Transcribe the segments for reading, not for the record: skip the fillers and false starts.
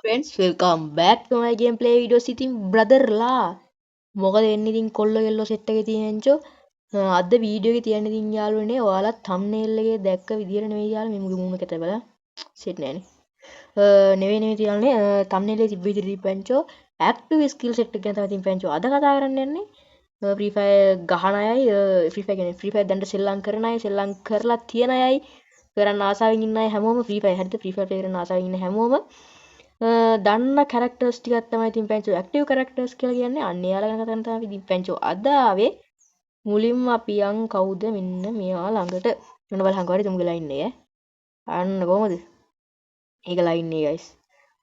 friends, welcome back to my gameplay videos. ඉතින් බ්‍රදර්ලා මොකද වෙන්නේ? ඉතින් කොල්ලෝ යෙල්ලෝ සෙට් එකේ තියෙනචෝ අද වීඩියෝ එකේ තියෙන ඉතින් යාළුවනේ ඔයාලා thumbnail එකේ දැක්ක විදියට නෙවෙයි යාළුවා මේ මුගේ මූණ කැත බලලා සෙට් නෑනේ. නෙවෙයි තියන්නේ thumbnail එකේ තිබ්බ විදියට දීපන්චෝ active skill set එක ගැන තමයි ඉතින් පැන්චෝ අද කතා කරන්න යන්නේ. Free Fire ගහන අයයි Free Fire කියන්නේ Free Fire දැන්ට සෙල්ලම් කරන අය සෙල්ලම් කරලා තියෙන අයයි කරන්න ආසාවෙන් ඉන්න අය හැමෝම Free Fire හරිද Free Fire play කරන්න ආසාවෙන් ඉන්න හැමෝම දන්න කැරක්ටර්ස් ටිකක් තමයි ඉතින් පැන්චෝ ඇක්ටිව් කැරක්ටර්ස් කියලා කියන්නේ අන්න එයාලා ගැන කතා කරන්න තමයි ඉතින් පැන්චෝ අද ආවේ මුලින්ම අපි යන් කවුද මෙන්න මෙයා ළඟට මෙන්න බලහන් කොහරි තුමුගේ ලයින් එක අන්න කොහමද ඒක ලයින් එක ගයිස්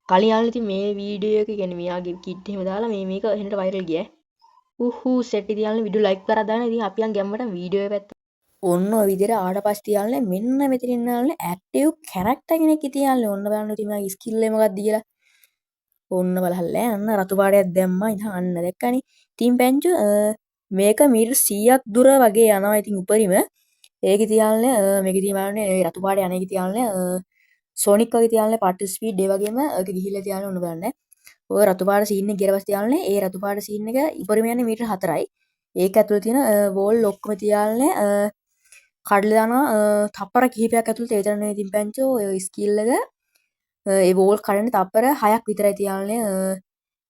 කලින් යාළුවෝ ඉතින් මේ වීඩියෝ එක කියන්නේ මෙයාගේ කිට් එහෙම දාලා මේක එහෙනට වයිරල් ගියා සෙට් ඉතින් යාළුවෝ වීඩියෝ ලයික් කරලා දාන්න ඉතින් අපි යන් ගැම්මට වීඩියෝ එක පැත්ත ඔන්න ඔය විදිහට ආවට පස්සේ යාළුවනේ මෙන්න මෙතන ඉන්න යාළුවනේ ඇක්ටිව් කැරක්ටර් කෙනෙක් ඉතින් යාළුවනේ ඔන්න බලන්න ඉතින් මගේ ස්කිල් එක මොකක්ද කියලා ඔන්න බලහල්ලා අන්න රතු පාටයක් දැම්මා ඉතින් අන්න දැක්කනේ ඉතින් පැංචු මේක මීටර් 100ක් දුර වගේ යනවා ඉතින් උඩරිම ඒකේ තියාලනේ මේකේ තියාලනේ ඒ රතු පාට යන එකේ තියාලනේ සෝනික් වගේ තියාලනේ පාට ස්පීඩ් ඒ වගේම ඒක ගිහිල්ලා තියාලනේ ඔන්න බලන්න ඔය රතු පාට සීන් එක ගියරපස්සේ තියාලනේ ඒ රතු පාට සීන් එක උඩරිම යන්නේ මීටර් 4යි ඒක ඇතුළේ තියෙන වෝල් ඔක්කොම තියාලනේ කඩලා දානවා තප්පර කිහිපයක් ඇතුළත ඒ තරම් ඉතින් පැංචෝ ඔය ස්කිල් එක ඒ වෝල් කඩන්න තප්පර 6ක් විතරයි තියාලනේ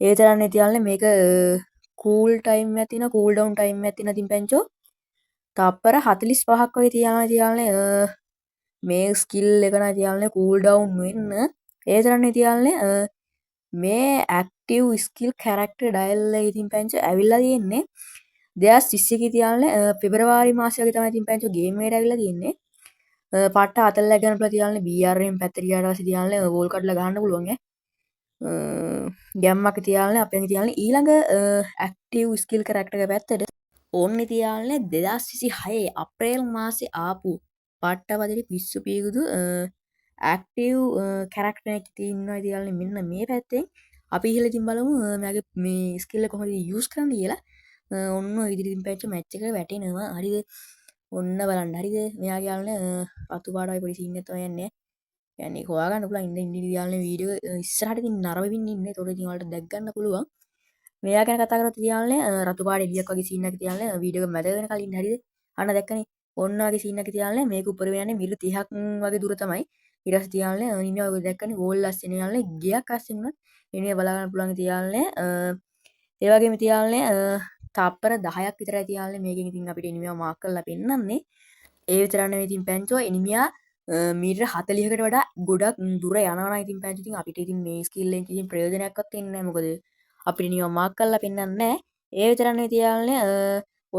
ඒ තරම්නේ තියාලනේ මේක කූල් ටයිම් එකක් තියෙනවා කූල් ඩවුන් ටයිම් එකක් තියෙනවා ඉතින් පැංචෝ තප්පර 45ක් වගේ තියාලනේ තියාලනේ මේ ස්කිල් එක නා තියාලනේ කූල් ඩවුන් වෙන්න ඒ තරම්නේ තියාලනේ මේ ඇක්ටිව් ස්කිල් කැරක්ටර් ඩයල් එක ඉතින් පැංචෝ ඇවිල්ලා තියෙන්නේ 2021 තියාලනේ පෙබරවාරි මාසය වගේ තමයි ඉතින් පැංචෝ ගේම් එකට ඇවිල්ලා තියෙන්නේ පට්ට අතල්ලා ගන්න පුළුවන් තියාලනේ BRM පැත්තට ගියාට පස්සේ තියාලනේ වෝල් කඩලා ගහන්න පුළුවන් ගැම්මක් තියාලනේ අපෙන් තියාලනේ ඊළඟ ඇක්ටිව් ස්කිල් කැරක්ටර් එක පැත්තට ඕන්නේ තියාලනේ 2026 අප්‍රේල් මාසේ ආපු පට්ට වදිරි පිස්සු පීගුදු ඇක්ටිව් කැරක්ටර් එකක් තියෙනවා තියාලනේ මෙන්න මේ පැත්තෙන් අපි ඉහළ ඉතින් බලමු මෙයාගේ මේ ස්කිල් එක කොහොමද යූස් කරන්න කියලා ඔන්න ඔය විදිහට ඉතින් පැච්ච මැච් එක වැටෙනවා හරිද ඔන්න බලන්න හරිද මෙයාගේ යාළුවනේ රතු පාට වගේ පොඩි සීන් එකක් තමයි යන්නේ يعني හොයාගන්න පුළුවන් ඉන්න යාළුවනේ වීඩියෝ ඉස්සරහට ඉතින් නරවෙමින් ඉන්නේ ඒතකොට ඉතින් ඔයාලට දැක් ගන්න පුළුවන් මෙයා ගැන කතා කරොත් යාළුවනේ රතු පාට එළියක් වගේ සීන් එකක් තියාලනේ වීඩියෝ එක මැද වෙන කලින් හරිද අන්න දැක්කනේ ඔන්න වගේ සීන් එකක් තියාලනේ මේක උඩරම යන්නේ මිලි 30ක් වගේ දුර තමයි ඊට පස්සේ තියාලනේ ඉන්නේ ඔය දැක්කනේ වෝල් ලස්සේ යාළුවනේ ගියක් අස්සෙන් උනත් එන්නේ බලා ගන්න පුළුවන් තියාලනේ ඒ වගේම තියාලනේ තප්පර 10ක් විතරයි තියාලනේ මේකෙන් ඉතින් අපිට එනිමියා මාක් කරලා පෙන්නන්නේ ඒ විතරක් නෙවෙයි ඉතින් පැංචෝ එනිමියා මීටර් 40කට වඩා ගොඩක් දුර යනවා නම් ඉතින් පැංචෝ ඉතින් අපිට ඉතින් මේ ස්කිල් එකෙන් ඉතින් ප්‍රයෝජනයක්වත් වෙන්නේ නැහැ මොකද අපිට එනිමියා මාක් කරලා පෙන්නන්නේ නැහැ ඒ විතරක් නෙවෙයි තියාලනේ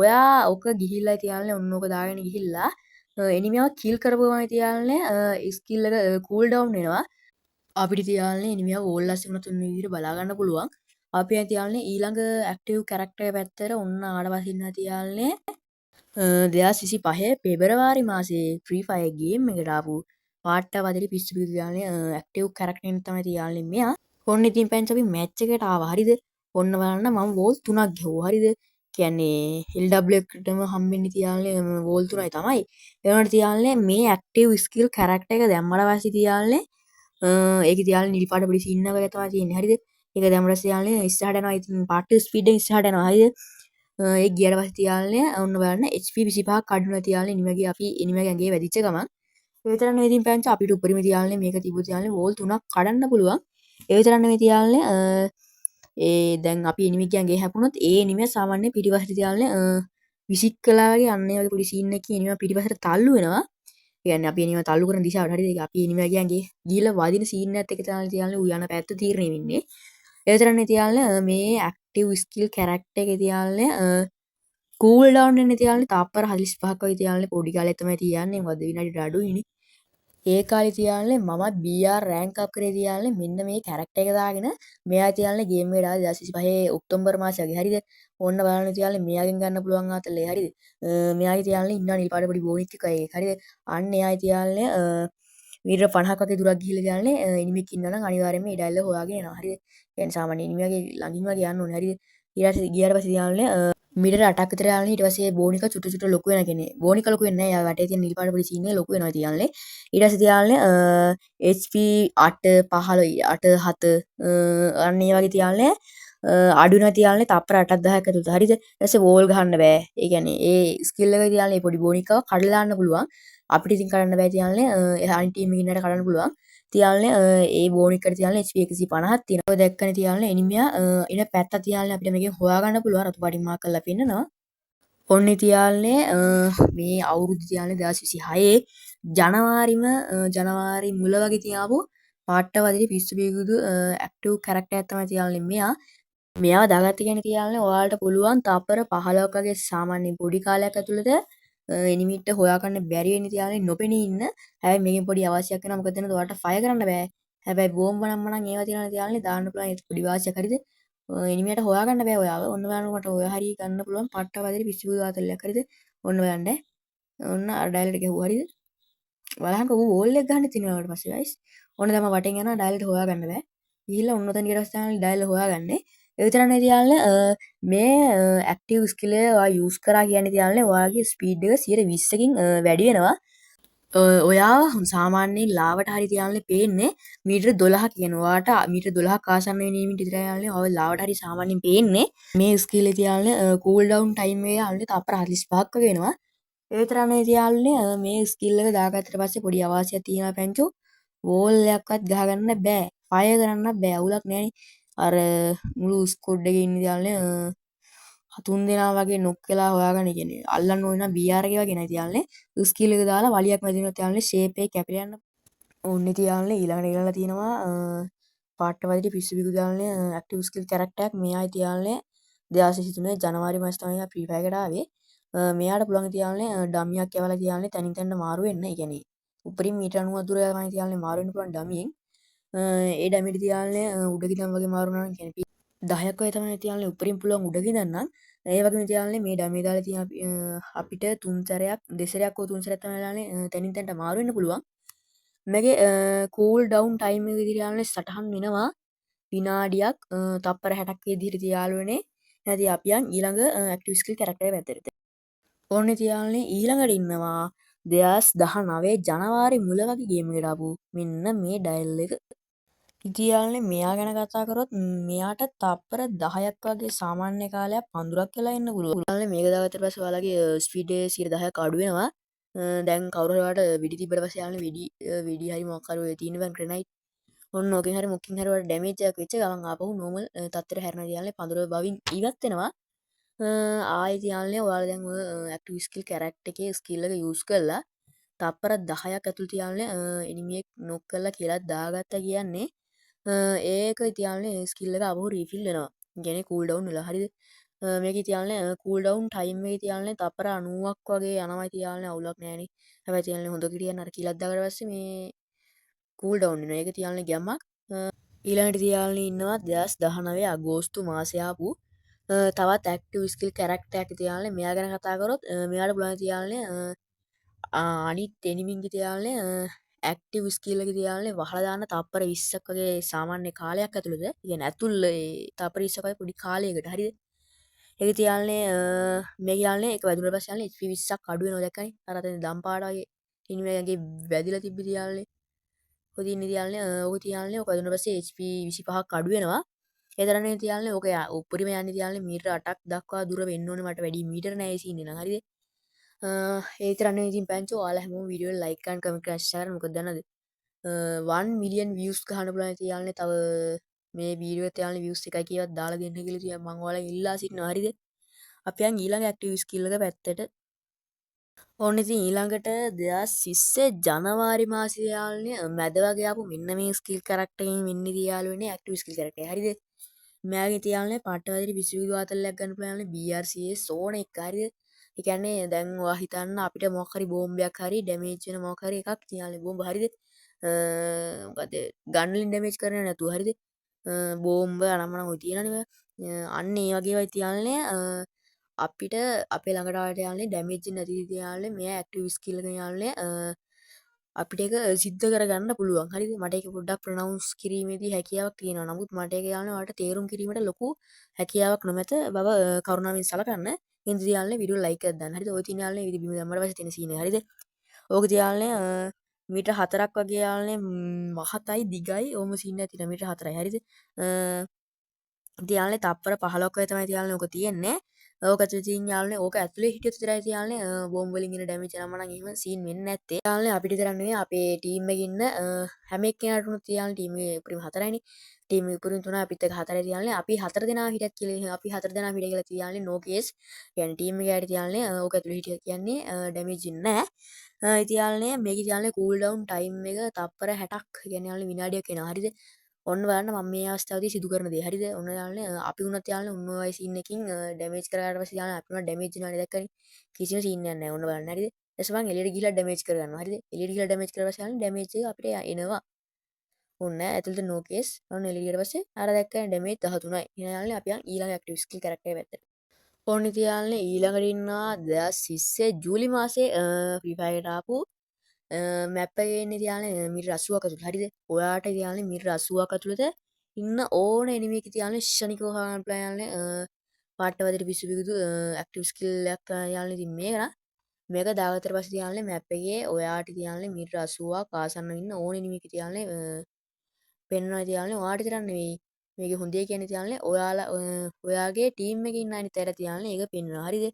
ඔයා ඔක ගිහිල්ලා තියාලනේ ඔන්න ඔක දාගෙන ගිහිල්ලා එනිමියාව කිල් කරපුවම තියාලනේ ස්කිල් එක කූල් ඩවුන් වෙනවා අපිට තියාලනේ එනිමියාව වෝල් ලස්සේ වුණත් ඔන්න විදිහට බලා ගන්න පුළුවන් අපි තියාලනේ ඊළඟ ඇක්ටිව් කැරක්ටර් පැත්තට ඔන්න ආවට පස්සේ ඉන්න තියාලනේ 2025 පෙබරවාරි මාසේ ෆ්‍රී ෆයර් ගේම් එකට ආපු පාට්ට වදිරි පිස්සු පිස්සු තියාලනේ ඇක්ටිව් කැරක්ටර් එක තමයි තියාලනේ මෙයා ඔන්න ඉතින් පැන්ච් අපි මැච් එකට ආවා හරිද ඔන්න බලන්න මම වෝල් 3ක් ගැහුවා හරිද කියන්නේ LW එකටම හම්බෙන්නේ තියාලනේ වෝල් 3යි තමයි ඒ වුණාට තියාලනේ මේ ඇක්ටිව් ස්කිල් කැරක්ටර් එක දැම්මට පස්සේ තියාලනේ ඒක තියාලනේ නිල් පාට පොඩි සීන් එකක් තමයි තියෙන්නේ හරිද ඒක දැම්මට පස්සේ තියාලනේ ඉස්සරහට යනවා ඉතින් පාට ස්පීඩ් එක ඉස්සරහට යනවා හරිද ඒ ගියට පස්සේ තියාලනේ ඔන්න බලන්න HP 25ක් කඩනවා තියාලනේ එනිමගේ අපි එනිමගේ ඇඟේ වැදිච්ච ගමන් ඒ විතරක් නෙවෙයි ඉතින් පැංච අපිට උඩරිම තියාලනේ මේක තිබු තියාලනේ වෝල් 3ක් කඩන්න පුළුවන් ඒ විතරක් නෙවෙයි තියාලනේ ඒ දැන් අපි එනිමිගේ ඇඟේ හැපුණොත් ඒ එනිමිය සාමාන්‍ය පිටිපස්සට තියාලනේ විසික් කළා වගේ අන්න ඒ වගේ පොඩි සීන් එකකින් එනිමිය පිටිපස්සට තල්ලු වෙනවා කියන්නේ අපි එනිමිය තල්ලු කරන දිශාවට හරිද ඒක අපි එනිමියගේ ඇඟේ ගිහලා වදින සීන් එකත් එක තියාලනේ ඌ යන පැත්ත තීරණය වෙන්නේ ඒ විතරක් නෙවෙයි තියාලනේ මේ ඇක්ටිව් ස්කිල් කැරක්ටර් එකේ තියාලනේ කූල් ඩවුන් වෙන්න තියාලනේ තාප්පර 45ක් වගේ තියාලනේ පොඩි කාලේ තමයි තියන්නේ මොකද විනාඩියට අඩුයිනේ ඒ කාලේ තියාලනේ මමත් BR රෑන්ක් අප් කරේ තියාලනේ මෙන්න මේ කැරක්ටර් එක දාගෙන මෙයා තියාලනේ ගේම් එකට ආවේ 2025 ඔක්තෝබර් මාසයේ හරිද ඕන්න බලන්න තියාලනේ මෙයාගෙන් ගන්න පුළුවන් ආතල්ලේ හරිද මෙයාගේ තියාලනේ ඉන්නවා නිල් පාට පොඩි බෝනික් එකයි හරිද අන්න එයායි තියාලනේ මීටර 50ක් වගේ දුරක් ගිහිල්ලා තියාලනේ එනිමික් ඉන්නවා නම් අනිවාර්යයෙන්ම ඒ ඩයල් එක හොයාගෙන එනවා හරිද කියන්නේ සාමාන්‍ය එනිමියාගේ ළඟින් වගේ යන්න ඕනේ හරිද ඊට පස්සේ ගියාට පස්සේ තියාලනේ මීටර 8ක් විතර යාලනේ ඊට පස්සේ බෝනික චුට්ටු චුට්ටු ලොකු වෙනවා කියන්නේ බෝනික ලොකු වෙන්නේ නැහැ යා වටේ තියෙන නිල් පාට පොඩි සීන් එක ලොකු වෙනවා තියාලනේ ඊට පස්සේ තියාලනේ HP 8 15 8 7 අන්න ඒ වගේ තියාලනේ අඩු වෙනවා තියාලනේ තප්පර 8ක් 10ක් ඇතුළත හරිද ඊට පස්සේ වෝල් ගහන්න බෑ ඒ කියන්නේ ඒ ස්කිල් එක තියාලනේ පොඩි බෝනිකව කඩලා දාන්න පුළුවන් අපිට ඉතින් කරන්න බෑ තියාලනේ අනිත් ටීම් එකකින් ඉන්නට කඩන්න පුළුවන් තියාලනේ ඒ බෝනිකට තියාලනේ HP 150ක් තියෙනවා ඔය දැක්කනේ තියාලනේ එනිමියා ඉන පැත්ත තියාලනේ අපිට මේකෙන් හොයාගන්න පුළුවන් රතු පාටින් මාක් කරලා පෙන්නනවා ඔන්න තියාලනේ මේ අවුරුදු තියාලනේ 2026 ජනවාරි මුල වගේ තියාපු පාට්ට වදිරි පිස්සු පිගුදු ඇක්ටිව් කැරක්ටර් එකක් තමයි තියාලනේ මෙයාව දාගත්ත කියන්නේ තියාලනේ ඔයාලට පුළුවන් තප්පර 15ක් වගේ සාමාන්‍ය පොඩි කාලයක් ඇතුළත එනිමිට හොයාගන්න බැරි වෙන්නේ තියාලනේ නොපෙනී ඉන්න හැබැයි මේකෙන් පොඩි අවශ්‍යයක් වෙනවා මොකද එතන ඔයාලට ෆයර් කරන්න බෑ හැබැයි බෝම්බ නම් ඒවා තියනවා තියාලනේ දාන්න පුළුවන් ඒක පොඩි වාසියක් හරිද එනිමියට හොයාගන්න බෑ ඔයාව ඔන්න බලන්න මට ඔය හරිය ගන්න පුළුවන් පට්ට වදිරි පිස්සු වාතලයක් හරිද ඔන්න බලන්න ඔන්න අර ඩයලට ගැහුවා හරිද බලහන්කෝ ඌ වෝල් එක ගන්න තියෙනවා ඊට පස්සේ ගයිස් ඔන්න තමයි වටෙන් යනවා ඩයලට හොයාගන්න බෑ ගිහිල්ලා ඔන්න ඔතන ඊට පස්සේ තමයි ඩයල හොයාගන්නේ ඒ විතරක් නෙවෙයි තියාලනේ මේ ඇක්ටිව් ස්කිල් එක ඔයා යූස් කරා කියන්නේ තියාලනේ ඔයාගේ ස්පීඩ් එක 120කින් වැඩි වෙනවා ඔයා සාමාන්‍යයෙන් ලාවට හරි තියාලනේ පේන්නේ මීටර 12 කියනවා. ඔයාට මීටර 12ක් ආසන්න වෙන නිමිති විතරයි යාළුවනේ. ඔය ලාවට හරි සාමාන්‍යයෙන් පේන්නේ. මේ ස්කිල් එකේ තියාලනේ කූල් ඩවුන් ටයිම් එක යාළුවනේ තප්පර 45ක් වගේ වෙනවා. ඒ විතරක් නෙවෙයි තියාලනේ මේ ස්කිල් එක දාගත්තට පස්සේ පොඩි අවාසියක් තියෙනවා පැංචෝ. වෝල් එකක්වත් ගහගන්න බෑ. ෆයර් කරන්න බෑ. අවුලක් නෑනේ. අර මුළු ස්කොඩ් එකේ ඉන්න තියාලනේ තුන් දෙනා වගේ නොක් වෙලා හොයාගන්න කියන්නේ අල්ලන්න ඕන නම් BR එක වගේ නෑ තියාලනේ ස්කිල් එක දාලා වලියක් මැදිනවා තියාලනේ ෂේප් එක කැපිලා යන්න ඕන්නේ තියාලනේ ඊළඟට ඊළඟට තියෙනවා පාට්ට වදිරි පිස්සු පිගු දාලනේ ඇක්ටිව් ස්කිල් කැරක්ටර් එකක් මෙයායි තියාලනේ 2023 ජනවාරි මාසේ තමයි ෆ්‍රී ෆයර් එකට ආවේ මෙයාට පුළුවන් තියාලනේ ඩමියක් යවලා තියාලනේ තනින් තැනට මාරු වෙන්න ඒ කියන්නේ උඩරින් මීටර 90ක් දුර තමයි තියාලනේ මාරු වෙන්න පුළුවන් ඩමියෙන් ඒ ඩමියට තියාලනේ උඩකින් වගේ මාරු වෙනවා නම් කියන්නේ 10ක් වගේ තමයි තියාලනේ උඩරින් පුළුවන් උඩකින් නම් ඒ වගේම තියාලනේ මේ ඩමේ දාලා තියෙන අපිට තුන් සැරයක් දෙසරයක් හෝ තුන් සැරයක් තමයි ලානේ තනින් තැනට මාරු වෙන්න පුළුවන් මේකේ කූල් ඩවුන් ටයිම් එක විදිහට යාළුවනේ සටහන් වෙනවා විනාඩියක් තප්පර 60ක් විදිහට තියාළුවනේ නැති අපි යන් ඊළඟ ඇක්ටිව් ස්කිල් කැරක්ටර් එක පැත්තට ඕනේ තියාළුවනේ ඊළඟට ඉන්නවා 2019 ජනවාරි මුල වගේ ගේම් එකකට ආපු මෙන්න මේ ඩයල් එක ඉතියාලනේ මෙයා ගැන කතා කරොත් මෙයාට තප්පර 10ක් වගේ සාමාන්‍ය කාලයක් පඳුරක් වෙලා ඉන්න පුළුවන්. ඔයාලා මේක දාගත්තට පස්සේ ඔයාලගේ ස්පීඩ් එක 10%ක් අඩු වෙනවා. දැන් කවුරු හරි ඔයාලට වෙඩි තිබ්බට පස්සේ යාළුවනේ වෙඩි හරි මොකක් හරි ඔය තියෙන බං ග්‍රෙනයිඩ් ඔන්න ඕකෙන් හරි මොකකින් හරි ඔයාලට ඩැමේජ් එකක් වෙච්ච ගමන් ආපහු නෝමල් තත්ත්වයට හැරෙනවා යාළුවනේ පඳුර බවින් ඉවත් වෙනවා. ආයෙත් යාළුවනේ ඔයාලා දැන් ඔය ඇක්ටිව් ස්කිල් කැරක්ටර් එකේ ස්කිල් එක යූස් කරලා තප්පර 10ක් ඇතුළත යාළුවනේ එනිමියෙක් නොක් කරලා කියලා දාගත්තා කියන්නේ ඒක තියාලනේ ස්කිල් එක ආපහු රීෆිල් වෙනවා. කියන්නේ කූල් ඩවුන් වෙලා. හරිද? මේකේ තියාලනේ කූල් ඩවුන් ටයිම් එකේ තියාලනේ තප්පර 90ක් වගේ යනවා තියාලනේ අවුලක් නෑනේ. හැබැයි තියාලනේ හොඳ කිරියන් අර කිලක් දාගට පස්සේ මේ කූල් ඩවුන් වෙනවා. ඒක තියාලනේ ගැම්මක්. ඊළඟට තියාලනේ ඉන්නවා 2019 අගෝස්තු මාසේ ආපු තවත් ඇක්ටිව් ස්කිල් කැරක්ටර් එකක් තියාලනේ මෙයා ගැන කතා කරොත් මෙයාට පුළුවන් තියාලනේ අනිත් එනිමින්ගේ තියාලනේ ඇක්ටිව් ස්කිල් එක තියාලනේ වහලා දාන්න තප්පර 20ක් වගේ සාමාන්‍ය කාලයක් ඇතුළත කියන්නේ ඇතුළේ තප්පර 20ක් වගේ පොඩි කාලයකට හරිද ඒක තියාලනේ මේක යාලනේ ඒක වැදුනට පස්සේ යාලනේ HP 20ක් අඩු වෙනවා දැක්කනේ අර අතන දම් පාඩ වගේ ඉනිමේගේ වැදිලා තිබ්බ තියාලනේ ඔය තියන්නේ තියාලනේ ඔක තියාලනේ ඔක වැදුනට පස්සේ HP 25ක් අඩු වෙනවා ඒ තරන්නේ තියාලනේ ඔක උඩරිම යන්නේ තියාලනේ මීටර 8ක් දක්වා දුර වෙන්න ඕනේ මට වැඩි මීටර නෑ ඒ සීන් එක නම් හරිද ඒ තරන්නේ ඉතින් පැංචෝ ඔයාලා හැමෝම වීඩියෝ එක ලයික් කරන්න කමෙන්ට් කරන්න ෂෙයාර් කරන්න මොකද දන්නවද 1 මිලියන් views ගහන්න පුළුවන් තියාලනේ තව මේ වීඩියෝ එකේ තියාලනේ views එකයි කියවත් දාලා දෙන්න කියලා තියා මම ඔයාලා ඉල්ලා සිටිනවා හරිද අපි යන් ඊළඟ ඇක්ටිව් ස්කිල් එක පැත්තට ඕන්න ඉතින් ඊළඟට 2020 ජනවාරි මාසේ යාළුවනේ මැද වගේ ආපු මෙන්න මේ ස්කිල් කැරක්ටර් එකෙන් වෙන්නේ තියාළුවනේ ඇක්ටිව් ස්කිල් කැරක්ටර් එක හරිද මෙයාගේ තියාලනේ පාටවදිරි විසුවිදු ආතල්ලයක් ගන්න පුළුවන් BRCS ඕන එක හරිද ඒ කියන්නේ දැන් ඔයා හිතන්න අපිට මොකක් හරි බෝම්බයක් හරි ඩැමේජ් වෙන මොකක් හරි එකක් තියාලනේ බෝම්බ හරිද මොකද ගන් වලින් ඩැමේජ් කරන්නේ නැතුව හරිද බෝම්බ අනම්මනම් ඔය තියෙනනේ අන්න ඒ වගේ ඒවා තියාලනේ අපිට අපේ ළඟට ආවට යාළුවනේ ඩැමේජ් නැති තියාලනේ මෙයා ඇක්ටිව් ස්කිල් එක යාළුවනේ අපිට ඒක සිද්ධ කරගන්න පුළුවන්. හරිද? මට ඒක පොඩ්ඩක් ප්‍රොනවුන්ස් කිරීමේදී හැකියාවක් තියෙනවා. නමුත් මට ඒක යාළුවනේ ඔයාලට තේරුම් කිරීමට ලොකු හැකියාවක් නොමැත බව කරුණාවෙන් සලකන්න. හින්දි යාළුවනේ වීඩියෝ ලයික් එකක් දාන්න. හරිද? ඔය තියෙන යාළුවනේ විදි බිම දැම්මට පස්සේ තියෙන සීන් එක. හරිද? ඕක යාළුවනේ මීටර් 4ක් වගේ යාළුවනේ මහතයි දිගයි ඕම සීන් එකක් තියෙනවා. මීටර් 4යි. හරිද? යාළුවනේ තප්පර 15ක් වගේ තමයි යාළුවනේ ඕක තියෙන්නේ. ඕක ඇතුලේ තියෙන යාළුවනේ ඕක ඇතුලේ හිටියොත් විතරයි යාළුවනේ බෝම්බ වලින් එන ඩැමේජ් එනම නම් එහෙම සීන් වෙන්නේ නැත්තේ. යාළුවනේ අපිට විතරක් නෙවෙයි අපේ ටීම් එකේ ඉන්න හැම එක්කෙනාට උනුත් යාළුවනේ ටීම් එකේ උපරිම 4යිනේ. ටීම් එකේ උපරිම 3 අපිත් එක්ක 4යි යාළුවනේ. අපි 4 දෙනා හිටියත් කියලා අපි 4 දෙනා හිටිය කියලා යාළුවනේ නෝ කේස්. يعني ටීම් එකේ ඇයිද යාළුවනේ ඕක ඇතුලේ හිටියත් කියන්නේ ඩැමේජ් එන්නේ නැහැ. ඉතින් යාළුවනේ මේකේ යාළුවනේ කූල් ඩවුන් ටයිම් එක තප්පර 60ක් කියන්නේ යාළුවනේ විනාඩියක් එනවා. හරිද? ඔන්න බලන්න මම මේ අවස්ථාවේදී සිදු කරන දේ. හරිද? ඔන්න යාළුවනේ අපි වුණත් යාළුවනේ උන්න ඔය සීන් එකකින් ඩැමේජ් කරගාට පස්සේ යාළුවනේ අපි උනා ඩැමේජ් වෙනවනේ දැක්කනේ. කිසිම සීන් එකක් නැහැ. ඔන්න බලන්න. හරිද? ඊට පස්සේ මම එළියට ගිහිල්ලා ඩැමේජ් කරගන්නවා. හරිද? එළියට ගිහිල්ලා ඩැමේජ් කරලා පස්සේ යාළුවනේ ඩැමේජ් එක අපිට එනවා. ඔන්න ඇතුළත නෝ කේස්. ඔන්න එළියට ගියට පස්සේ අර දැක්කනේ ඩැමේජ් 13යි. එහෙනම් යාළුවනේ අපි යන් ඊළඟ ඇක්ටිව් ස්කිල් කැරක්ටර් එක පැත්තට. ඔන්න ඉතින් යාළුවනේ ඊළඟට ඉන්නවා 2020 ජූලි මාසේ ෆ්‍රී ෆයර් එකට ආපු මැප් එකේ ඉන්නේ යාළුවනේ මීටර් 80ක් ඇතුළත. හරිද? ඔයාට යාළුවනේ මීටර් 80ක් ඇතුළත ඉන්න ඕන එනිමි එකේ යාළුවනේ ෂණිකව හොයන්න පුළුවන් යාළුවනේ පාට්ටවදිට පිස්සු පිඟුතු ඇක්ටිව් ස්කිල් එකක් යාළුවනේ ඉතින් මේක නා මේක දාගත්තට පස්සේ යාළුවනේ මැප් එකේ ඔයාට යාළුවනේ මීටර් 80ක් ආසන්න ඉන්න ඕන එනිමි එකේ යාළුවනේ පෙන්වනවා යාළුවනේ ඔයාට විතරක් නෙවෙයි මේකේ හොඳේ කියන්නේ යාළුවනේ ඔයාලා ඔයාගේ ටීම් එකේ ඉන්න අනිත් අයට යාළුවනේ ඒක පෙන්වනවා. හරිද?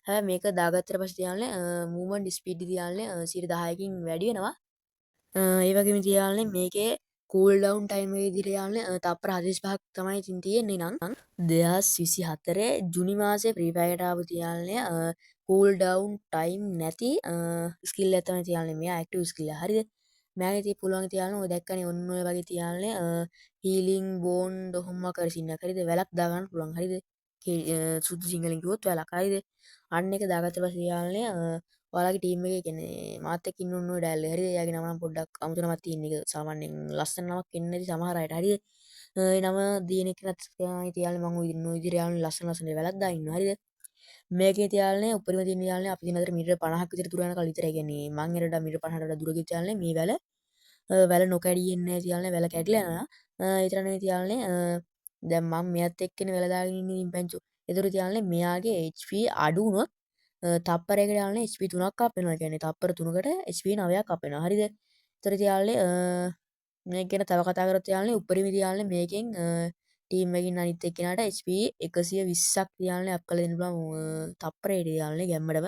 හැබැයි මේක දාගත්තට පස්සේ යාළුවනේ මූවමන්ට් ස්පීඩ් යාළුවනේ 10%කින් වැඩි වෙනවා. ඒ වගේම යාළුවනේ මේකේ කූල් ඩවුන් ටයිම් එක විදිහට යාළුවනේ තප්පර 45ක් තමයි ඉතින් තියෙන්නේ නම් 2024 ජුනි මාසේ ෆ්‍රී ෆයර් එකට ආපු යාළුවනේ කූල් ඩවුන් ටයිම් නැති ස්කිල් එක තමයි යාළුවනේ මෙයා ඇක්ටිව් ස්කිල් එක. හරිද? මෙයාගේ තියෙ පුළුවන් යාළුවනේ ඔය දැක්කනේ ඔන්න ඔය වගේ යාළුවනේ හීලින් බෝන්ඩ් ඔහොම කර සින්න. හරිද? වැලක් දා ගන්න පුළුවන්. හරිද? සුදු සිංහලෙන් කිව්වොත් වැලක්. හරිද? අන්න එක දාගත්ත පස්සේ යාළුවනේ ඔයාලගේ ටීම් එකේ කියන්නේ මාත් එක්ක ඉන්න ඔන්න ඔය ඩැල්ල. හරිද? එයාගේ නම නම් පොඩ්ඩක් අමුතු නමක් තියෙන එක සාමාන්‍යයෙන් ලස්සන නමක් එන්නේ නැති සමහර අයට. හරිද? ඒ නම දින එකනත් ඉතින් මම ඔය ඉන්න ඔය විදිහට යාළුවනේ ලස්සන වැලක් දා ඉන්නවා. හරිද? මේකේ යාළුවනේ උඩරිම තියෙන යාළුවනේ අපි දින අතර මීටර 50ක් විතර දුර යනකල් විතරයි. කියන්නේ මං එනට මීටර 50කට වඩා දුර ගිය යාළුවනේ මේ වැල නොකැඩී එන්නේ නැහැ යාළුවනේ වැල කැඩිලා යනවා. ඒ විතර නෙවෙයි යාළුවනේ දැන් මම මෙයත් එක්කනේ වැල දාගෙන ඉන්නේ ඉතින් පැංචු. ඒතර යාළුවනේ මෙයාගේ HP අඩු වුණොත් තප්පරයකට යාළුවනේ HP 3ක් අප් වෙනවා. කියන්නේ තප්පර 3කට HP 9ක් අප් වෙනවා. හරිද? ඒතර යාළුවනේ මේක ගැන තව කතා කරොත් යාළුවනේ උඩරිම යාළුවනේ මේකෙන් ටීම් එකකින් අනිත් එක්කෙනාට HP 120ක් යාළුවනේ අප් කරලා දෙන්න පුළුවන් තප්පරයට යාළුවනේ ගැම්මඩම.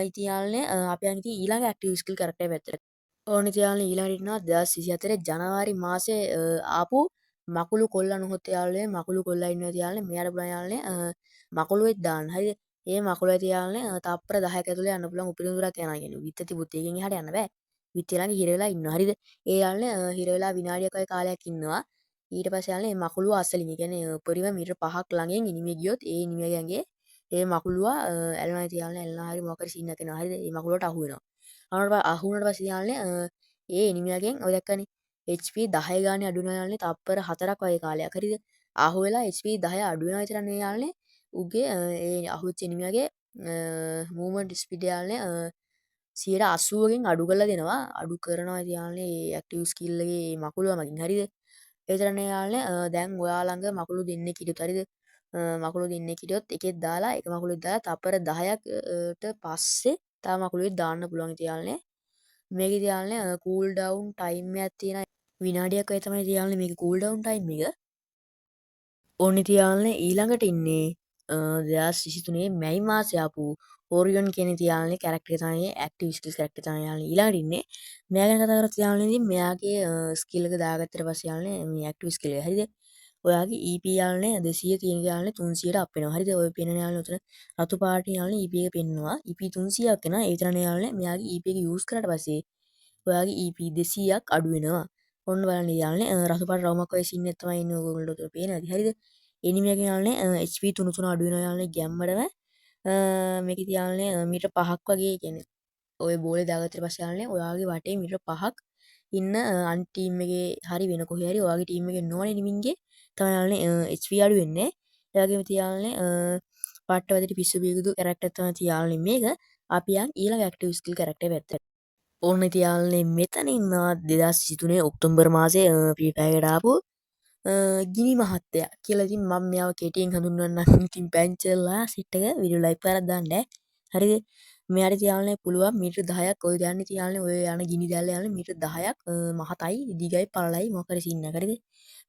ඉතින් යාළුවනේ අපි යන් ඉතින් ඊළඟ ඇක්ටිව් ස්කිල් කැරක්ටර් එක පැත්තට. ඕන ඉතින් යාළුවනේ ඊළඟට ඉන්නවා 2024 ජනවාරි මාසේ ආපු මකුළු කොල්ලා නොහොත් යාළුවනේ මකුළු කොල්ලා ඉන්නවා යාළුවනේ මෙයාට පුළුවන් යාළුවනේ මකුළු වෙත් දාන්න. හරිද? ඒ මකුළු ඇති යාළුවනේ තප්පර 10ක ඇතුළේ යන්න පුළුවන් උපරිම දුරක් යනවා කියන්නේ. විත්ත තිබුත් එකෙන් එහාට යන්න බෑ. විත්ත ළඟ හිර වෙලා ඉන්නවා. හරිද? ඒ යාළුවනේ හිර වෙලා විනාඩියක් වගේ කාලයක් ඉන්නවා. ඊට පස්සේ යාළුවනේ මේ මකුළුව අස්සලින්. ඒ කියන්නේ උපරිම මීටර 5ක් ළඟින් ඉනිමේ ගියොත් ඒ ඉනිමේගේ ඒ මකුළුවා ඇලෙනවා යාළුවනේ ඇලෙනවා හරි මොකක් හරි සීන් එකක් එනවා. හරිද? ඒ මකුළුවට අහු වෙනවා. අහු වුණාට පස්සේ යාළුවනේ ඒ එනිමියාගෙන් ඔය දැක්කනේ HP 10 ගානේ අඩු වෙනවා යාළුවනේ තප්පර 4ක් වගේ කාලයක්. හරිද? අහු වෙලා HP 10 අඩු වෙනවා විතර නෙවෙයි යාළුවනේ උගේ ඒ අහුවෙච්ච එනිමියාගේ මූවමන්ට් ස්පීඩ් යාළුවනේ 80කින් අඩු කරලා දෙනවා. අඩු කරනවා යාළුවනේ ඒ ඇක්ටිව් ස්කිල් එකේ මකුළුවා මගින්. හරිද? ඒ විතරනේ යාළුවනේ දැන් ඔයා ළඟ මකුළු දෙන්නෙක් හිටියොත් හරිද? මකුළු දෙන්නෙක් හිටියොත් එකෙක් දාලා එක මකුළුවෙක් දාලා තප්පර 10කට පස්සේ තව මකුළුවෙක් දාන්න පුළුවන් ඉතින් යාළුවනේ. මේකේ යාළුවනේ කූල් ඩවුන් ටයිම් එකක් තියෙනවා. විනාඩියක් වගේ තමයි යාළුවනේ මේකේ කූල් ඩවුන් ටයිම් එක. ඕන්න ඉතින් යාළුවනේ ඊළඟට ඉන්නේ 2023 මැයි මාසේ ආපු ඕරියන් කියන යාළුවනේ කැරක්ටර් එක තමයි ඇක්ටිව් ස්කිල් කැරක්ටර් තමයි යාළුවනේ ඊළඟට ඉන්නේ. මෙයා ගැන කතා කරත් යාළුවනේ ඉතින් මෙයාගේ ස්කිල් එක දාගත්තට පස්සේ යාළුවනේ මේ ඇක්ටිව් ස්කිල් එක. හරිද? ඔයාගේ EP යාළුවනේ 200 තියෙන යාළුවනේ 300ට අප් වෙනවා. හරිද? ඔය පේන යාළුවනේ උතන රතු පාටින් යාළුවනේ EP එක පෙන්නවා. EP 300ක් වෙනවා. ඒ විතරනේ යාළුවනේ මෙයාගේ EP එක යූස් කරාට පස්සේ ඔයාගේ EP 200ක් අඩු වෙනවා. ඔන්න බලන්න යාළුවනේ රතු පාට රවුමක් වගේ සීන් එකක් තමයි ඉන්නේ ඔයගොල්ලෝ උතන පේනවාද? හරිද? එනිමියාගේ යාළුවනේ HP 33 අඩු වෙනවා යාළුවනේ ගැම්මඩම. මේකේ යාළුවනේ මීටර 5ක් වගේ කියන්නේ ඔය බෝලේ දාගත්තට පස්සේ යාළුවනේ ඔයාගේ වටේ මීටර 5ක් ඉන්න අනිත් ටීම් එකේ හරි වෙන කොහේ හරි ඔයාගේ ටීම් එකේ නොවන එනිමින්ගේ තමයි යාළුවනේ HP අඩු වෙන්නේ. ඒ වගේම යාළුවනේ පාට්ටවදිට පිස්සු බියුදු කැරක්ටර් තමයි යාළුවනේ මේක. අපි යන් ඊළඟ ඇක්ටිව් ස්කිල් කැරක්ටර් පැත්තට. ඕන්න තියාලනේ මෙතන ඉන්නවා 2023 ඔක්තෝබර් මාසේ ෆ්‍රී ෆයර් එකට ආපු ගිනි මහත්තයා කියලා. ඉතින් මම මෙයාව කෙටියෙන් හඳුන්වන්නම්. ඉතින් පැන්චර්ලා සිට් එක වීඩියෝ ලයිව් කරලා දාන්න. හරිද? මෙයාට තියාලනේ පුළුවන් මීටර් 10ක් ඔය යන්නේ තියාලනේ ඔය යන ගිනි දැල්ල යන්නේ මීටර් 10ක් මහතයි දිගයි පළලයි මොකක් හරි සීන් එකක්. හරිද?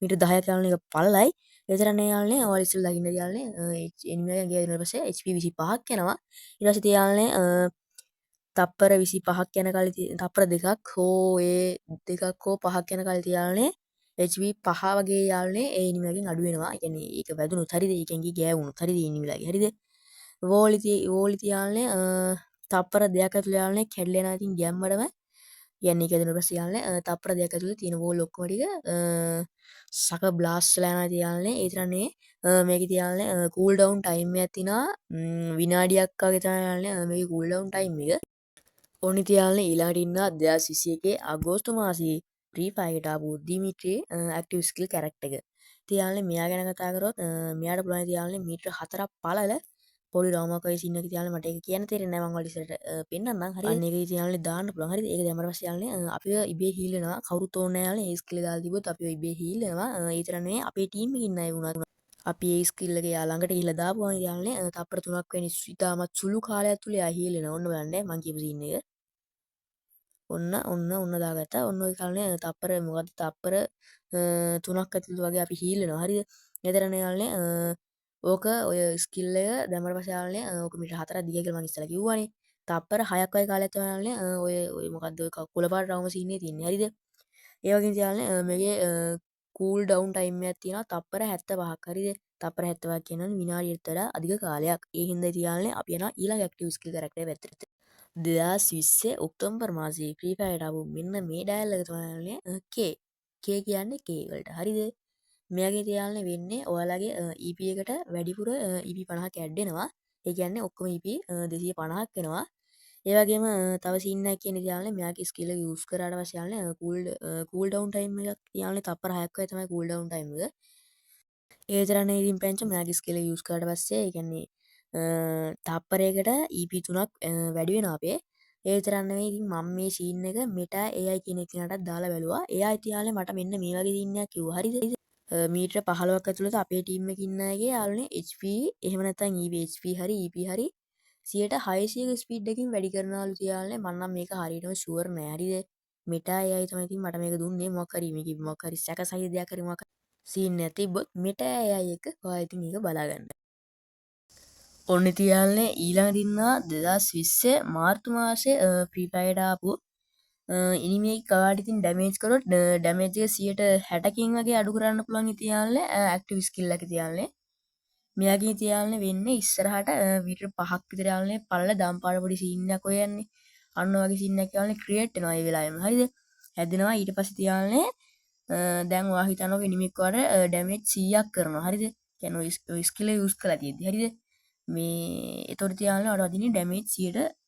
මීටර් 10ක් යන එක පළලයි. ඒතරනේ යාලනේ ඔයාලා ඉස්සෙල්ලා දකින්න තියාලනේ එනිමේ ගිය ඊට පස්සේ HP 25ක් යනවා. ඊට පස්සේ තියාලනේ තප්පර 25ක් යන කලින් තප්පර දෙකක් හෝ ඒ දෙකක් හෝ පහක් යන කලින් තියාලනේ HP 5 වගේ යාලනේ ඒ එනිමේගෙන් අඩු වෙනවා. ඒ කියන්නේ ඒක වැදුනොත් හරිද? ඒකෙන් ගෑවුනොත් හරිද? එනිමේලාගේ හරිද? වෝලි තියාලනේ තප්පර දෙකක් ඇතුළේ යාලනේ කැඩලා යනවා. ඉතින් ගැම්මඩම කියන්නේ ඒක දෙන පස්සේ යාලනේ තප්පර දෙකක් ඇතුළේ තියෙන වෝල් ඔක්කොම ටික සක බ්ලාස්ට් වෙලා යනවා තියාලනේ. ඒ තරන්නේ මේකේ තියාලනේ කූල් ඩවුන් ටයිම් එකක් තියෙනවා. විනාඩියක් වගේ තමයි යාලනේ මේකේ කූල් ඩවුන් ටයිම් එක. ඕනි තියාලනේ ඊළඟට ඉන්න 2021 අගෝස්තු මාසයේ ෆ්‍රී ෆයර් ආපු දිමිට්‍රි ඇක්ටිව් ස්කිල් කැරක්ටර් එක. තියාලනේ මෙයා ගැන කතා කරොත් මෙයාට පුළුවන් තියාලනේ මීටර 4ක් පළල පොඩි රවුමක් වගේ සීන් එකක් තියාලනේ මට ඒක කියන්න තේරෙන්නේ නැහැ මම ඔයාලට ඉස්සරට පෙන්නන්නම්. හරිද? අන්න ඒක තියාලනේ දාන්න පුළුවන්. හරිද? ඒක දැම්මම පස්සේ යාලනේ අපිව ඉබේ හීල් වෙනවා. කවුරුත් ඕනේ නැහැ යාලනේ ඒ ස්කිල් එක දාලා තිබ්බොත් අපිව ඉබේ හීල් වෙනවා. ඒ තරම් නෙවෙයි අපේ ටීම් එකේ ඉන්න අය වුණත් අපි ඒ ස්කිල් එක යා ළඟට ගිහිල්ලා දාපුවාම යාලනේ තප්පර 3ක් වෙනි ඉතාමත් සුළු කාලයක් තුල යා හීල් වෙනවා. ඔන්න බලන්න මම කියපු සීන් එක. ඔන්න දාගත්තා. ඔන්න ඔය කාලේ තප්පර මොකද්ද තප්පර 3ක් ඇතුළත වගේ අපි හීල් වෙනවා. හරිද? එතරම් යාලනේ ඕක ඔය ස්කිල් එක දැම්මම පස්සේ යාලනේ ඕක මීටර 4ක් දිගයි කියලා මම ඉස්සලා කිව්වනේ. තප්පර 6ක් වගේ කාලයක් තමයි යාලනේ ඔය මොකද්ද ඔය කුල පාට රවුම සීන් එකේ තියෙන්නේ. හරිද? ඒ වගේම යාලනේ මේකේ කූල් ඩවුන් ටයිම් එකක් තියෙනවා තප්පර 75ක්. හරිද? තප්පර 75ක් කියන්නේ විනාඩියට වඩා අධික කාලයක්. ඒ හින්දා තියාලනේ අපි යනවා ඊළඟ ඇක්ටිව් ස්කිල් කැරක්ටර් පැත්තට. 2020 ඔක්තෝබර් මාසයේ ෆ්‍රී ෆයර් ආපු මෙන්න මේ ඩයල් එක තමයි K කියන්නේ K වලට. හරිද? මෙයාගේ තියාලනේ වෙන්නේ ඔයාලගේ EP එකට වැඩිපුර EP 50ක් ඇඩ් වෙනවා. ඒ කියන්නේ ඔක්කොම EP 250ක් වෙනවා. ඒ වගේම තව සීන් එකක් කියන්නේ තියාලනේ මෙයාගේ ස්කිල් එක යූස් කරාට පස්සේ යාලනේ කූල් ඩවුන් ටයිම් එකක් තියාලනේ තප්පර 6ක් වගේ තමයි කූල් ඩවුන් ටයිම් එක. ඒ තරන්නේ ඉතින් පැංච මෙයාගේ ස්කිල් එක යූස් කරාට පස්සේ ඒ කියන්නේ තප්පරයකට EP 3ක් වැඩි වෙනවා අපේ. ඒ විතරක් නෙවෙයි ඉතින් මම මේ සීන් එක මෙටා AI කියන එකකටත් දාලා බැලුවා. AI තියාලේ මට මෙන්න මේ වගේ සීන් එකක් කිව්වා. හරිද? මීටර 15ක් ඇතුළත අපේ ටීම් එකේ ඉන්න අයගේ යාළුවනේ HP එහෙම නැත්නම් EV HP හරි EP හරි 600ක ස්පීඩ් එකකින් වැඩි කරනවලු තියාලනේ. මම නම් මේක හරියටම ෂුවර් නෑ. හරිද? මෙටා AI තමයි ඉතින් මට මේක දුන්නේ. මොකක් හරි මේකේ මොකක් හරි සැකසහිත දෙයක් හරි මොකක් සීන් එක තිබ්බොත් මෙටා AI එක ඔයා ඉතින් ඒක බලාගන්න. ඔන්න තියාලනේ ඊළඟ දින්නා 2020 මාර්තු මාසේ ෆ්‍රී ෆයර් ආපු එනිමේ කාඩ් ඉතින් ඩැමේජ් කරොත් ඩැමේජ් එක 60කින් වගේ අඩු කරන්න පුළුවන් තියාලනේ ඇක්ටිව් ස්කිල් එක තියාලනේ මෙයාගේ තියාලනේ වෙන්නේ ඉස්සරහට මීටර 5ක් විතර යාලනේ පළල දම්පාර පොඩි සීන් එකක් ඔය යන්නේ අන්න වගේ සීන් එකක් යාලනේ ක්‍රියේට් වෙනවා ඒ වෙලාවෙම හරිද හැදෙනවා ඊට පස්සේ තියාලනේ දැන් ඔයා හිතනවා එනිමේක් වලට ඩැමේජ් 100ක් කරනවා හරිද කියන්නේ ඔය ස්කිල් එක යූස් කරලා තියෙද්දි හරිද මේ එතකොට තියාලනේ අර වදින්නේ ඩැමේජ්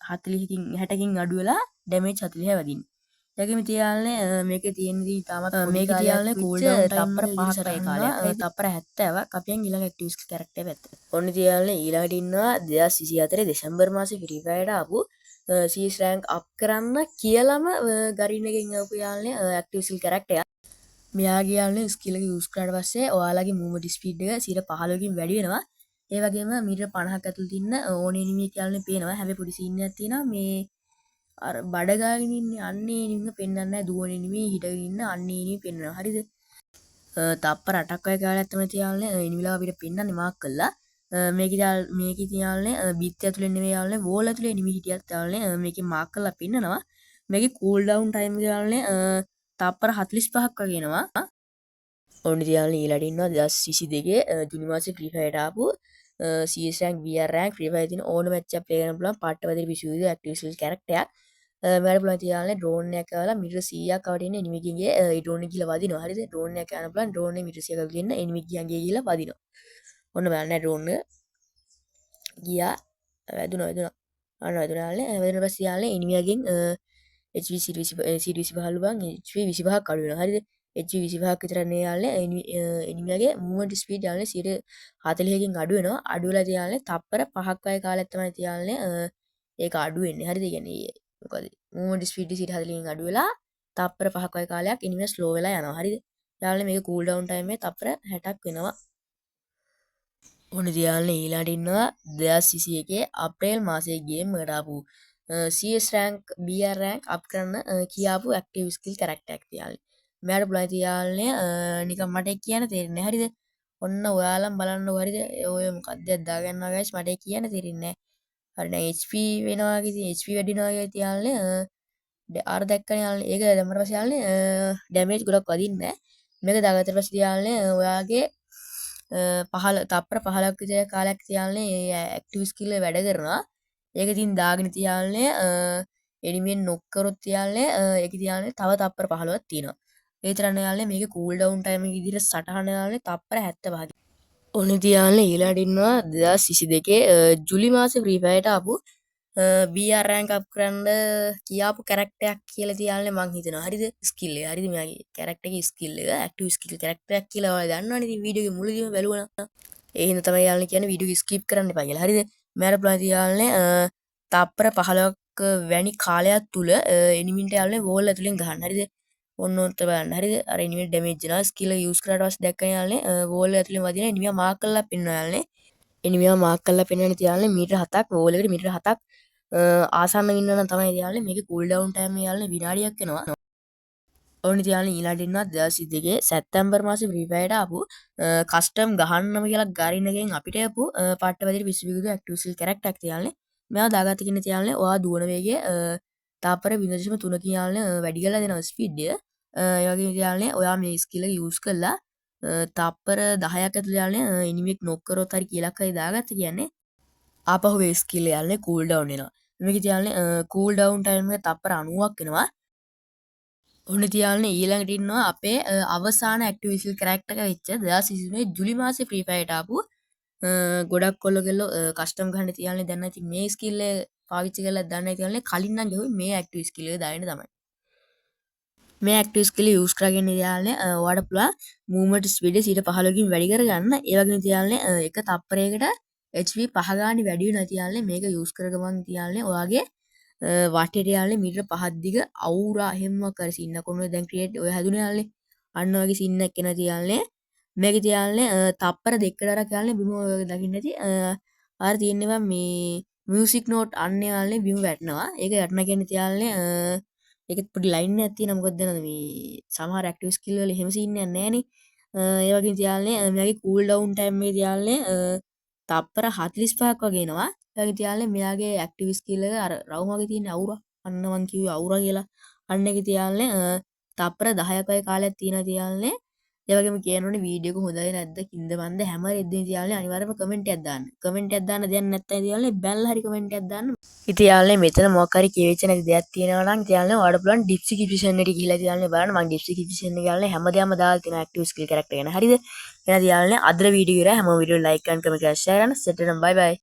40කින් 60කින් අඩු වෙලා ඩැමේජ් 40 වදින්නේ. ඒකෙම තියාලනේ මේකේ තියෙන දේ තාමත් මේකේ තියාලනේ කූල් ඩවුන් තප්පර 5ක් වගේ කාලයක්. තප්පර 70ක් අපියන් ඊළඟ ඇක්ටිව්ස් කැරක්ටර් පැත්තට. ඔන්න තියාලනේ ඊළඟට ඉන්නවා 2024 දෙසැම්බර් මාසේ ෆ්‍රී ෆයර්ට ආපු CS රෑන්ක් අප් කරන්න කියලාම ගරින් එකෙන් ආපු යාලනේ ඇක්ටිව් ස්කිල් කැරක්ටර්. මෙයාගේ යාලනේ ස්කිල් එක යූස් කරාට පස්සේ ඔයාලගේ මූව්මන්ට් ස්පීඩ් එක 15කින් වැඩි වෙනවා. ඒ වගේම මීටර 50ක් ඇතුළත ඉන්න ඕන එනිමි යාලනේ පේනවා. හැබැයි පොඩි සීන් එකක් තියෙනවා මේ අර බඩ ගාගෙන ඉන්නේ අන්නේ එනිමිව පෙන්වන්නේ නැහැ. දුවන එනිමි හිටගෙන ඉන්න අන්නේ එනිමි පෙන්වනවා. හරිද? තප්පර 8ක් වගේ කාලයක් තමයි තියාලනේ එනිමිලා අපිට පෙන්වන්නේ මාක් කළා. මේකේ තියාලනේ බිත් ඇතුලේ නෙවෙයි යාලනේ වෝල් ඇතුලේ එනිමි හිටියත් යාලනේ මේකේ මාක් කරලා පෙන්නනවා. මේකේ කූල් ඩවුන් ටයිම් එක යාලනේ තප්පර 45ක් වගේ එනවා. ඔන්න තියාලනේ ඊළඟට ඉන්නවා 2022 ජුනි මාසේ ෆ්‍රී ෆයර්ට ආපු CS rank VR rank free fire තියෙන ඕන මැච් එකක් ප්ලේ කරන්න පුළුවන් පාට්ටවදිරි විසුවිද ඇක්ටිව් ස්කිල් කැරක්ටර් එකක්. මට පුළුවන් තියාලනේ ඩ්‍රෝන් එකක් කරලා මීටර 100ක් අවට ඉන්න එනිමිගෙන්ගේ ඒ ඩ්‍රෝන් එක ගිහලා වදිනවා. හරිද? ඩ්‍රෝන් එකක් යන පුළුවන් ඩ්‍රෝන් එක මීටර 100ක ගින්න එනිමිගෙන්ගේ ගිහලා වදිනවා. ඔන්න බලන්න ඩ්‍රෝන් එක ගියා වැදුනා. අන්න වැදුනාලේ වැදුන පස්සේ යාලනේ එනිමිගෙන් HV 25 බං HV 25ක් අඩු වෙනවා. හරිද? HV 25ක් විතර නේ යාලනේ එනිමිගේ මූවමන්ට් ස්පීඩ් යාලනේ 40කින් අඩු වෙනවා. අඩු වෙලා තියාලනේ තප්පර 5ක් වගේ කාලයක් තමයි තියාලනේ ඒක අඩු වෙන්නේ. හරිද? කියන්නේ මොකද මූවමන්ට් ස්පීඩ් 140 අඩු වෙලා තප්පර 5ක වගේ කාලයක් එනිමේ ස්ලෝ වෙලා යනවා. හරිද? යාළුවනේ මේක කූල් ඩවුන් ටයිම් එක තප්පර 60ක් වෙනවා. ඔන්න යාළුවනේ ඊළඟට ඉන්නවා 2021 අප්‍රේල් මාසයේ ගේම් එකට ආපු CS rank BR rank up කරන්න කියාපු active skill character එකක් යාළුවනේ. මෙයාට පුළුවන් යාළුවනේ නිකන් මට කියන්න තේරෙන්නේ නැහැ. හරිද? ඔන්න ඔයාලම බලන්නකො හරිද? ඔය මොකක්ද දාගන්නවා guys මට කියන්න තේරෙන්නේ නැහැ. හරි දැන් HP වෙනවා කිසි HP වැඩිනවා කියලා තියාලනේ අර දැක්කනේ යාළුවනේ ඒක දැම්මට පස්සේ යාළුවනේ ඩැමේජ් ගොඩක් වදින්නේ නැහැ. මේක දාගත්තට පස්සේ යාළුවනේ ඔයාගේ තප්පර 15ක් විතර කාලයක් තියාලනේ ඒ ඇක්ටිව් ස්කිල් එක වැඩ කරනවා. ඒක ඉතින් දාගෙන තියාලනේ එනිමියෙන් නොක් කරොත් තියාලනේ ඒක තියාලනේ තව තප්පර 15ක් තියෙනවා. ඒ තරම් යාළුවනේ මේකේ කූල් ඩවුන් ටයිම් එක විදිහට සටහන යාළුවනේ තප්පර 75ක්. ඔන්න තියාලනේ ඊළඟට ඉන්නවා 2022 ජුලි මාසේ ෆ්‍රී ෆයර්ට ආපු BR rank up කරන්න කියාපු කැරක්ටර් එකක් කියලා තියාලනේ මං හිතනවා. හරිද? ස්කිල් එක. හරිද? මෙයාගේ කැරක්ටර් එකේ ස්කිල් එක ඇක්ටිව් ස්කිල් කැරක්ටර් එකක් කියලා ඔයාලා දන්නවනේ. ඉතින් වීඩියෝ එකේ මුලදීම බැලුවා නම්. ඒ හින්දා තමයි යාළුවනේ කියන්නේ වීඩියෝ එක ස්කිප් කරන්න එපා කියලා. හරිද? මෙයාට පුළුවන් තියාලනේ තප්පර 15ක් වැනි කාලයක් තුල එනිමින්ට යාළුවනේ වෝල් ඇතුලෙන් ගහන්න. හරිද? ඔන්න ඔන්න බලන්න. හරිද? අර එනිමිට ඩැමේජ් වෙනවා. ස්කිල් එක යූස් කරාට පස්සේ දැක්කම යාළුවනේ වෝල් ඇතුලෙන් වදින එනිමියා මාක් කරලා පෙන්නනවා යාළුවනේ. එනිමියා මාක් කරලා පෙන්නන්නේ තියාලනේ මීටර 7ක් වෝල් එකට මීටර 7ක් ආසන්න ඉන්න නම් තමයි යාළුවනේ මේකේ කූල් ඩවුන් ටයිම් එක යාළුවනේ විනාඩියක් වෙනවා. ඕනි යාළුවනේ ඊළඟට ඉන්නවා 2022 සැප්තැම්බර් මාසේ ෆ්‍රී ෆයර්ට ආපු කස්ටම් ගහන්නම කියලා ගරිනගෙන් අපිට ආපු පාට්ටවදිරි විශ්වවිද්‍යාලයේ ඇක්ටිව් ස්කිල් කැරක්ටර් එකක් යාළුවනේ. මේවා දාගත්ත කෙනෙක් යාළුවනේ ඔයා දුවන වේගය තාපර 0.3කින් යාළුවනේ වැඩි කරලා දෙනවා ස්පීඩ් එක. ඒ වගේම යාළුවනේ ඔයා මේ ස්කිල් එක යූස් කරලා තප්පර 10ක් ඇතුළත යාළුවනේ එනිමියෙක් නොක් කරොත් හරි කියලා හරි දාගත්ත කියන්නේ ආපහු ඒ ස්කිල් යාළුවනේ කූල් ඩවුන් වෙනවා. මේක යාළුවනේ කූල් ඩවුන් ටයිම් එක තප්පර 90ක් වෙනවා. ඔන්න යාළුවනේ ඊළඟට ඉන්නවා අපේ අවසාන ඇක්ටිව් ස්කිල් කැරක්ටර් එක වෙච්ච 2023 ජුලි මාසේ ෆ්‍රී ෆයර්ට ආපු ගොඩක් කොල්ලෝ කස්ටම් ගහන්න යාළුවනේ දැන් ඉතින් මේ ස්කිල් එක පාවිච්චි කරලා දන්න යාළුවනේ කලින් නම් ගෙවුවේ මේ ඇක්ටිව් ස්කිල් එක දාගෙන තමයි. මේ ඇක්ටිව් ස්කිල් යූස් කරගෙන යාළුවනේ ඔයාලට පුළුවන් මූවමන්ට් ස්පීඩ් 15කින් වැඩි කරගන්න. ඒ වගේම යාළුවනේ එක තප්පරයකට HP 5 ගානි වැඩි වෙනවා යාළුවනේ මේක යූස් කරගමන් යාළුවනේ ඔයාගේ වටේට යාළුවනේ මීටර 5ක් දිග අවුරා එහෙමක් කර සින්න කොහොමද දැන් ක්‍රියේට් ඔය හැදුනේ යාළුවනේ අන්න වගේ සින්න එකක් එනවා යාළුවනේ මේක යාළුවනේ තප්පර දෙකකට අරක් යාළුවනේ බිම ඔය දකින්න ඇති ආර තියෙනවා මේ මියුසික් නෝට් අන්න යාළුවනේ බිම වැටෙනවා ඒක වැටෙනවා කියන්නේ යාළුවනේ ඒකෙත් පොඩි ලයින් එකක් තියෙනවා මොකද දන්නවද මේ සමහර ඇක්ටිව් ස්කිල් වල එහෙම සීන් එකක් නැහැ නේ ඒ වගේ යාළුවනේ මෙයාගේ කූල් ඩවුන් ටයිම් එක යාළුවනේ තප්පර 45ක් වගේ එනවා. ඒ වගේ තියාලනේ මෙයාගේ ඇක්ටිව් ස්කිල් එක අර රවුම වගේ තියෙන අවුරා. අන්න මං කිව්වේ අවුරා කියලා. අන්න ඒක තියාලනේ තප්පර 10ක් වගේ කාලයක් තියෙනවා තියාලනේ. ඒ වගේම කියනෝනේ වීඩියෝ එක හොඳයි නැද්ද කින්ද මන්ද හැම රෙද්දේ තියාලනේ අනිවාර්යයෙන්ම කමෙන්ට් එකක් දාන්න. කමෙන්ට් එකක් දාන්න දෙයක් නැත්නම් තියාලනේ බැලලා හරි කමෙන්ට් එකක් දාන්න. ඉතින් යාළුවනේ මෙතන මොකක් හරි කියවිච්ච නැති දෙයක් තියෙනවා නම් තියාලනේ ඔයාලට පුළුවන් ඩිස්ක්‍රිප්ෂන් එකට ගිහිල්ලා තියාලනේ බලන්න මම ඩිස්ක්‍රිප්ෂන් එකේ යාළුවනේ හැමදේම දාලා තියෙනවා ඇක්ටිව් ස්කිල් කැරක්ටර් ගැන. හරිද? එහෙනම් යාළුවනේ අද වීඩියෝ එක හැම වීඩියෝ ලයික් කරන්න කමෙන්ට් කරලා ෂෙයා කරන්න. සෙට් වෙනවා. බයි බයි.